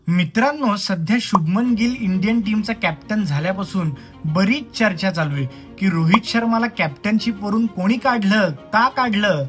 मित्रांनो, सध्या शुभमन गिल इंडियन टीमचा कॅप्टन झाल्यापासून बरीच चर्चा चालू आहे की रोहित शर्माला कॅप्टनशिप वरून कोणी काढलं, का काढलं.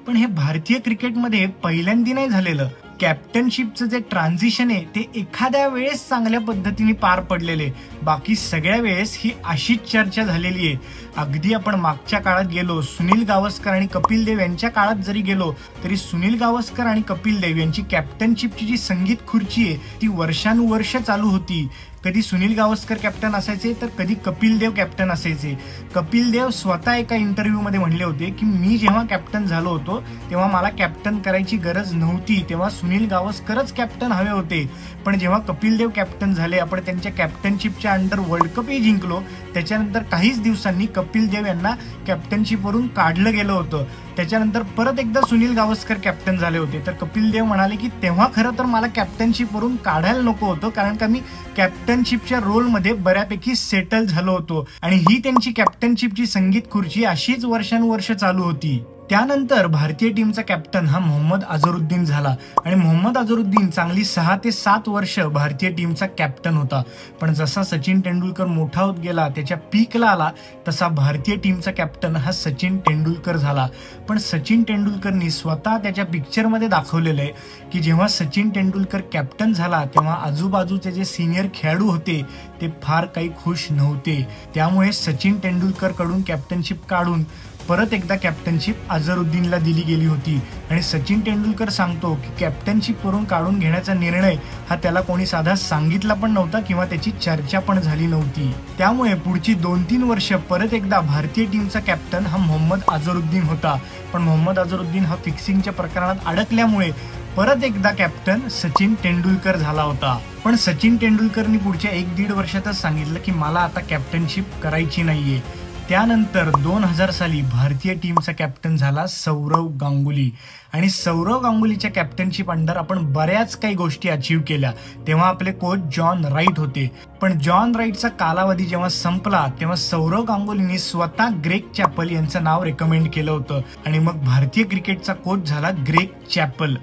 पण हे भारतीय क्रिकेटमध्ये पहिल्यांदा नाही झालेलं. कॅप्टनशिपचं जे ट्रान्झिशन आहे ते एखाद्या वेळेस चांगल्या पद्धतीने पार पडलेले, बाकी सगळ्या वेळेस ही अशीच चर्चा झालेली आहे. अगदी आपण मागच्या काळात गेलो, सुनील गावस्कर आणि कपिल देव यांच्या काळात जरी गेलो तरी सुनील गावस्कर आणि कपिल देव यांची कॅप्टनशिपची जी संगीत खुर्ची आहे ती वर्षानुवर्ष चालू होती. कधी सुनील गावस्कर कॅप्टन असायचे तर कधी कपिल देव कॅप्टन असायचे. कपिल देव स्वतः एका इंटरव्ह्यू मध्ये म्हणले होते की मी जेव्हा कॅप्टन झालो होतो तेव्हा मला कॅप्टन करायची गरज नव्हती, तेव्हा सुनील गावस्करच कॅप्टन हवे होते. पण जेव्हा कपिल देव कॅप्टन झाले, आपण त्यांच्या कॅप्टनशिपच्या अंडर वर्ल्ड कपही जिंकलो, त्याच्यानंतर काहीच दिवसांनी कपिल देव यांना कॅप्टनशिपवरून काढलं गेलं होतं. त्याच्यानंतर परत एकदा सुनील गावस्कर कॅप्टन झाले होते तर कपिल देव म्हणाले की तेव्हा खरं तर मला कॅप्टनशिपवरून काढायला नको होतं, कारण का मी कॅप्टनशिपच्या रोलमध्ये बऱ्यापैकी सेटल झालो होतो. आणि ही त्यांची कॅप्टनशिपची संगीत खुर्ची अशीच वर्षानुवर्ष चालू होती. त्यानंतर भारतीय टीमचा कॅप्टन हा मोहम्मद अझरुद्दीन झाला आणि मोहम्मद अझरुद्दीन चांगली 6 ते 7 वर्ष भारतीय टीमचा कॅप्टन होता. पण जसा सचिन तेंडुलकर मोठा होत गेला, त्याच्या पीकला आला, तसा भारतीय टीमचा कॅप्टन हा सचिन तेंडुलकर झाला. पण सचिन तेंडुलकरनी स्वतः त्याच्या पिक्चरमध्ये दाखवलेलं आहे की जेव्हा सचिन तेंडुलकर कॅप्टन झाला तेव्हा आजूबाजूचे जे सिनियर खेळाडू होते ते फार काही खुश नव्हते. त्यामुळे सचिन तेंडुलकर कडून कॅप्टनशिप काढून परत एकदा कॅप्टनशिप अझरुद्दीनला दिली गेली होती. आणि सचिन तेंडुलकर सांगतो की कॅप्टनशिप वरून काढून घेण्याचा निर्णय हा त्याला कोणी साधा सांगितला पण नव्हता किंवा त्याची चर्चा पण झाली नव्हती. त्यामुळे पुढची 2-3 वर्ष परत एकदा भारतीय टीमचा कॅप्टन हा मोहम्मद अझरुद्दीन होता. पण मोहम्मद अझरुद्दीन हा फिक्सिंगच्या प्रकरणात अडकल्यामुळे परत एकदा कॅप्टन सचिन तेंडुलकर झाला होता. पण सचिन तेंडुलकरनी पुढच्या 1-1.5 वर्षातच सांगितलं की मला आता कॅप्टनशिप करायची नाहीये. त्यानंतर 2000 साली भारतीय टीमचा कॅप्टन झाला सौरव गांगुली. आणि सौरव गांगुलीच्या कॅप्टनशिप अंडर आपण बऱ्याच काही गोष्टी अचीव्ह केल्या. तेव्हा आपले कोच जॉन राईट होते. पण जॉन राईटचा कालावधी जेव्हा संपला तेव्हा सौरव गांगुलीने स्वतः ग्रेग चॅपल यांचं नाव रेकमेंड केलं होतं आणि मग भारतीय क्रिकेटचा कोच झाला ग्रेग चॅपल.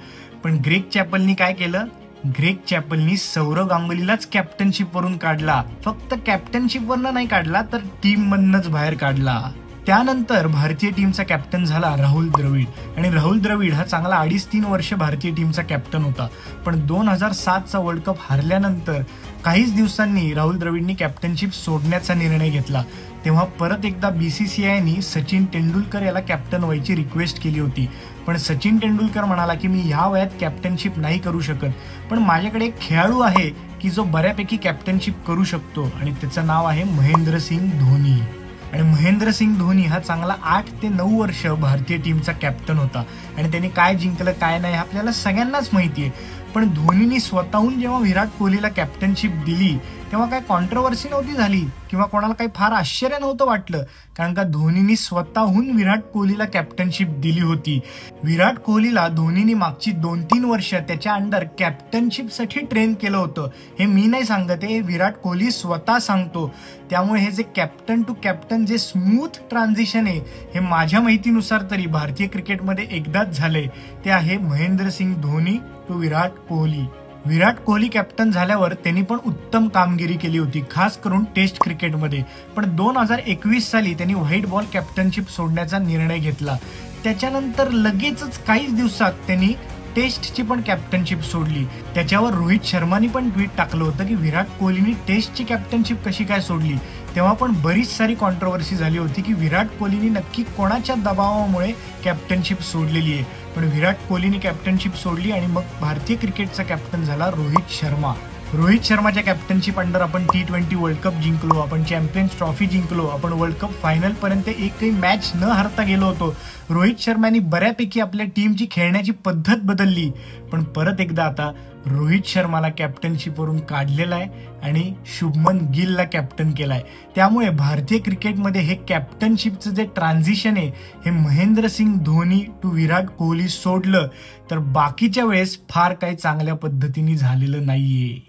पण ग्रेग चॅपलनी काय केलं? ग्रेग चॅपलनी सौरव गांगुलीलाच कॅप्टनशिप वरून काढला. फक्त कॅप्टनशिप वरनं नाही काढला तर टीम मधनच बाहेर काढला. त्यानंतर भारतीय टीमचा कॅप्टन झाला राहुल द्रविड. आणि राहुल द्रविड हा चांगला 2.5-3 वर्ष भारतीय टीमचा कॅप्टन होता. पण 2007चा वर्ल्ड कप हारल्यानंतर काहीच दिवसांनी राहुल द्रविडनी कॅप्टनशिप सोडण्याचा निर्णय घेतला. तेव्हा परत एकदा BCCIनी सचिन तेंडुलकर याला कॅप्टन व्हायची रिक्वेस्ट केली होती. पण सचिन तेंडुलकर म्हणाला की मी ह्या वयात कॅप्टनशिप नाही करू शकत, पण माझ्याकडे एक खेळाडू आहे की जो बऱ्यापैकी कॅप्टनशिप करू शकतो आणि त्याचं नाव आहे महेंद्रसिंग धोनी. आणि महेंद्रसिंग धोनी हा चांगला 8 ते 9 वर्ष भारतीय टीमचा कॅप्टन होता. आणि त्याने काय जिंकलं काय नाही आपल्याला सगळ्यांनाच माहिती आहे. पण धोनीने स्वतःहून जेव्हा विराट कोहलीला कॅप्टनशिप दिली तेव्हा काय कॉन्ट्रोवर्सी नव्हती झाली किंवा कोणाला काही फार आश्चर्य नव्हतं वाटलं, कारण का धोनीने स्वतःहून विराट कोहलीला कॅप्टनशिप दिली होती. विराट कोहलीला धोनीने मागची 2-3 वर्ष त्याच्या अंडर कॅप्टनशिपसाठी ट्रेन केलं होतं. हे मी नाही सांगत, हे विराट कोहली स्वतः सांगतो. त्यामुळे हे जे कॅप्टन टू कॅप्टन जे स्मूथ ट्रान्झिशन आहे हे माझ्या माहितीनुसार तरी भारतीय क्रिकेटमध्ये एकदाच झालंय. ते आहे महेंद्रसिंग धोनी टू विराट कोहली. विराट कोहली कॅप्टन झाल्यावर त्यांनी पण उत्तम कामगिरी केली होती, खास करून टेस्ट क्रिकेटमध्ये. पण 2021 साली त्यांनी व्हाईट बॉल कॅप्टनशिप सोडण्याचा निर्णय घेतला. त्याच्यानंतर लगेचच काहीच दिवसात त्यांनी टेस्टची पण कॅप्टनशिप सोडली. त्याच्यावर रोहित शर्मानी पण ट्विट टाकलं होतं की विराट कोहलीनी टेस्टची कॅप्टनशिप कशी काय सोडली. तेव्हा पण बरीच सारी कॉन्ट्रोवर्सी झाली होती की विराट कोहलीनी नक्की कोणाच्या दबावामुळे कॅप्टनशिप सोडलेली आहे. पण विराट कोहलीनी कॅप्टनशिप सोडली आणि मग भारतीय क्रिकेटचा कॅप्टन झाला रोहित शर्मा. रोहित शर्माच्या कॅप्टनशिप अंडर आपण T20 वर्ल्ड कप जिंकलो, आपण चॅम्पियन्स ट्रॉफी जिंकलो, आपण वर्ल्ड कप फायनल पर्यंत एकही मॅच न हरता गेलो होतो. रोहित शर्मानी बऱ्यापैकी आपल्या टीमची खेळण्याची पद्धत बदलली. पण परत एकदा आता रोहित शर्माला कॅप्टनशिपवरून काढलेला आहे आणि शुभमन गिलला कॅप्टन केलाय. त्यामुळे भारतीय क्रिकेटमध्ये हे कॅप्टनशिपचं जे ट्रान्झिशन आहे हे महेंद्रसिंग धोनी टू विराट कोहली सोडलं तर बाकीच्या वेळेस फार काही चांगल्या पद्धतीने झालेलं नाहीये.